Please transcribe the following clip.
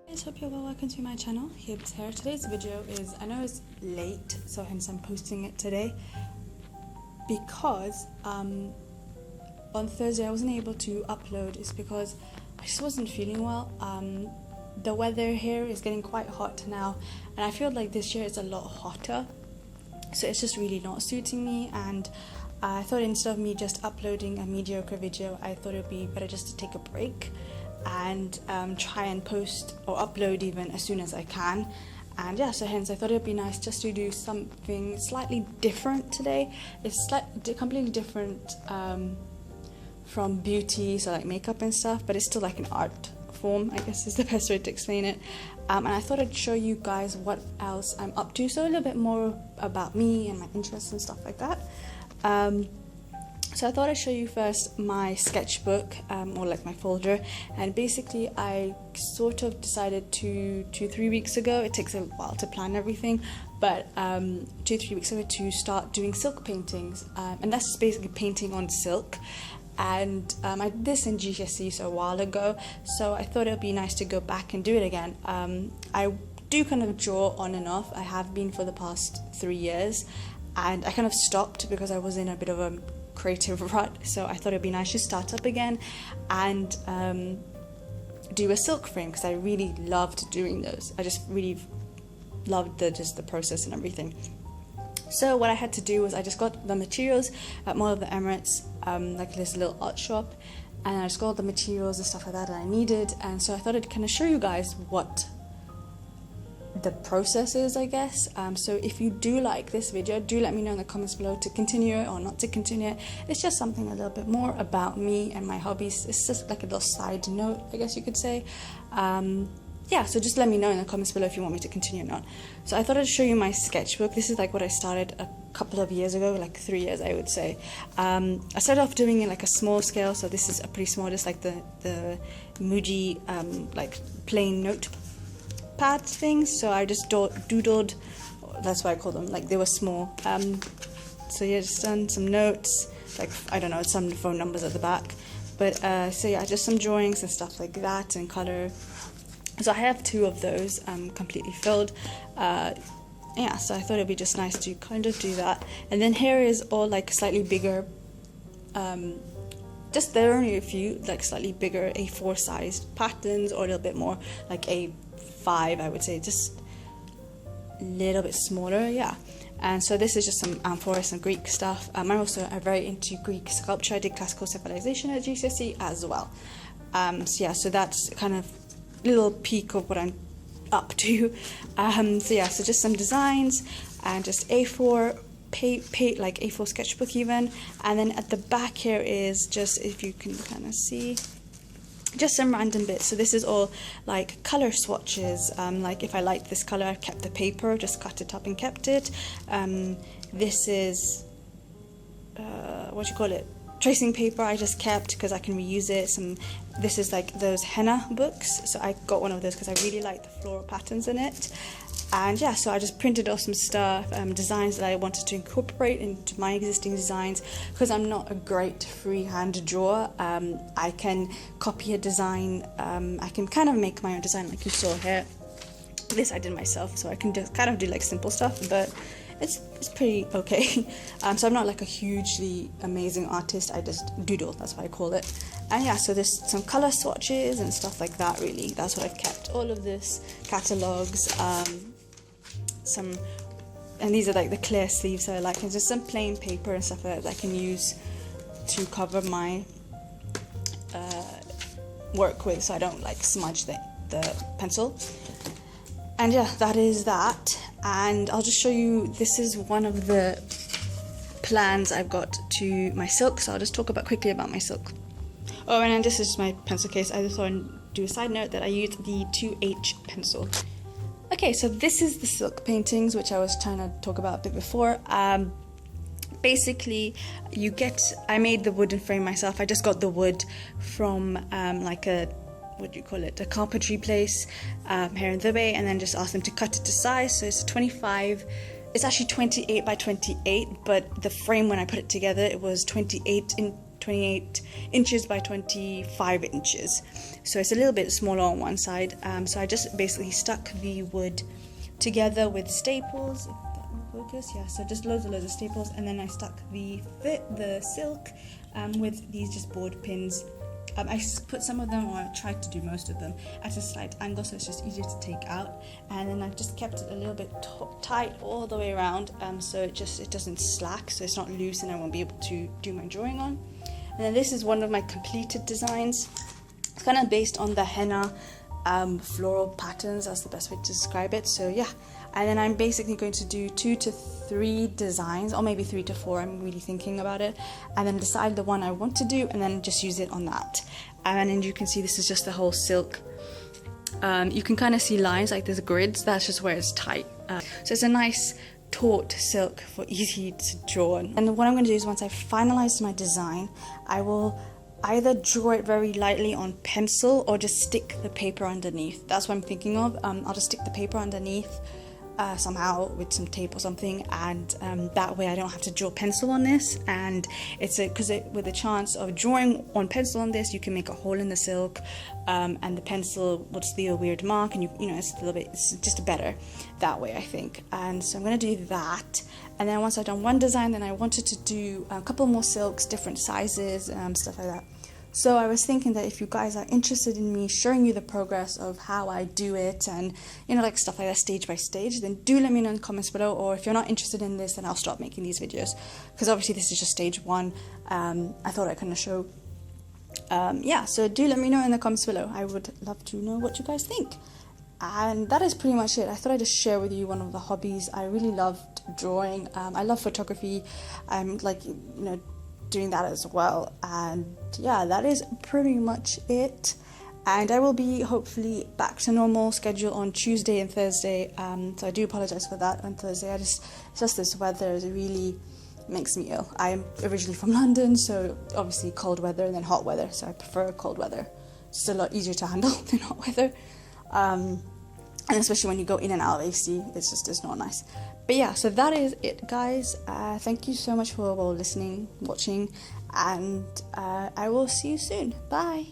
Guys, hope you're well. Welcome to my channel, Hibs Hair. Today's video is, I know it's late, so hence I'm posting it today because on Thursday I wasn't able to upload. It's because I just wasn't feeling well. The weather here is getting quite hot now, and I feel like this year is a lot hotter, so it's just really not suiting me. And I thought instead of me just uploading a mediocre video, I thought it would be better just to take a break and try and post or upload even as soon as I can. And yeah, so hence I thought it would be nice just to do something slightly different today. It's completely different from beauty, so like makeup and stuff, but it's still like an art form, I guess is the best way to explain it. And I thought I'd show you guys what else I'm up to, so a little bit more about me and my interests and stuff like that. So I thought I'd show you first my sketchbook, or like my folder. And basically I sort of decided 2-3 weeks ago, it takes a while to plan everything, but 2-3 weeks ago to start doing silk paintings, and that's just basically painting on silk. And I did this in GCSE, so a while ago, so I thought it would be nice to go back and do it again. I do kind of draw on and off. I have been for the past 3 years, and I kind of stopped because I was in a bit of a creative rut, so I thought it'd be nice to start up again and do a silk frame, because I really loved doing those. I just really loved the process and everything. So what I had to do was I just got the materials at Mall of the Emirates, like this little art shop, and I just got all the materials and stuff like that I needed. And so I thought I'd kind of show you guys what the process is, I guess. So if you do like this video, do let me know in the comments below to continue it or not to continue it. It's just something a little bit more about me and my hobbies. It's just like a little side note, I guess you could say. Yeah, so just let me know in the comments below if you want me to continue or not. So I thought I'd show you my sketchbook. This is like what I started a couple of years ago, like 3 years I would say. I started off doing it like a small scale, so this is a pretty small, just like the Muji like plain notepad things. So I just doodled, that's why I call them, like they were small. So yeah, just done some notes, like I don't know, some phone numbers at the back. But so yeah, just some drawings and stuff like that, and color. So I have 2 of those completely filled. Yeah, so I thought it'd be just nice to kind of do that. And then here is all like slightly bigger, just there are only a few like slightly bigger A4 sized patterns, or a little bit more like A5, I would say, just a little bit smaller, yeah. And so this is just some amphoras and Greek stuff. I'm also very into Greek sculpture. I did classical civilization at GCSE as well. So yeah, so that's kind of little peek of what I'm up to. So yeah, so just some designs and just A4 like A4 sketchbook even. And then at the back here is just, if you can kind of see, just some random bits. So this is all like color swatches. Like if I liked this color, I kept the paper, just cut it up and kept it. This is what you call it, tracing paper, I just kept because I can reuse it. This is like those henna books, so I got one of those because I really like the floral patterns in it. And yeah, so I just printed off some stuff, designs that I wanted to incorporate into my existing designs, because I'm not a great freehand drawer. I can copy a design, I can kind of make my own design like you saw here. This I did myself, so I can just kind of do like simple stuff, but it's pretty okay. So I'm not like a hugely amazing artist, I just doodle, that's what I call it. And yeah, so there's some color swatches and stuff like that, really. That's what I've kept. All of this, catalogs, and these are like the clear sleeves that I like, and just some plain paper and stuff like that I can use to cover my work with, so I don't like smudge the pencil. And yeah, that is that. And I'll just show you, this is one of the plans I've got to my silk, so I'll just talk quickly about my silk. Oh, and then this is my pencil case. I just want to do a side note that I used the 2H pencil. Okay, so this is the silk paintings, which I was trying to talk about a bit before. Basically, I made the wooden frame myself. I just got the wood from like a, what do you call it, a carpentry place here in Dubai, and then just asked them to cut it to size. So it's 25, it's actually 28 by 28, but the frame when I put it together, it was 28 in 28 inches by 25 inches. So it's a little bit smaller on one side. So I just basically stuck the wood together with staples, if that will focus. Yeah, so just loads of staples, and then I stuck the silk with these just board pins. I put some of them, or I tried to do most of them, at a slight angle, so it's just easier to take out. And then I just kept it a little bit tight all the way around, so it doesn't slack, so it's not loose, and I won't be able to do my drawing on. And then this is one of my completed designs. It's kind of based on the henna floral patterns. That's the best way to describe it. So yeah, and then I'm basically going to do 2 to 3 designs, or maybe 3 to 4. I'm really thinking about it, and then decide the one I want to do, and then just use it on that. And then you can see this is just the whole silk. You can kind of see lines, like there's grids. That's just where it's tight. So it's a nice taut silk for easy to draw on. And what I'm going to do is, once I've finalized my design, I will either draw it very lightly on pencil or just stick the paper underneath. That's what I'm thinking of. I'll just stick the paper underneath somehow with some tape or something, and that way I don't have to draw pencil on this. And it's with the chance of drawing on pencil on this, you can make a hole in the silk, and the pencil will just leave a weird mark, and you know it's just better that way, I think. And so I'm going to do that. And then once I've done one design, then I wanted to do a couple more silks, different sizes, stuff like that. So I was thinking that if you guys are interested in me showing you the progress of how I do it, and like stuff like that, stage by stage, then do let me know in the comments below. Or if you're not interested in this, then I'll stop making these videos, because obviously this is just stage 1. I thought I kind of show. Yeah, so do let me know in the comments below. I would love to know what you guys think. And that is pretty much it. I thought I'd just share with you one of the hobbies. I really loved drawing. I love photography. I'm doing that as well. And yeah, that is pretty much it. And I will be hopefully back to normal schedule on Tuesday and Thursday. So I do apologize for that on Thursday. It's just this weather really makes me ill. I'm originally from London, so obviously cold weather and then hot weather. So I prefer cold weather. It's a lot easier to handle than hot weather. And especially when you go in and out of AC, it's not nice. But yeah, so that is it, guys. Thank you so much for listening, watching, and I will see you soon. Bye.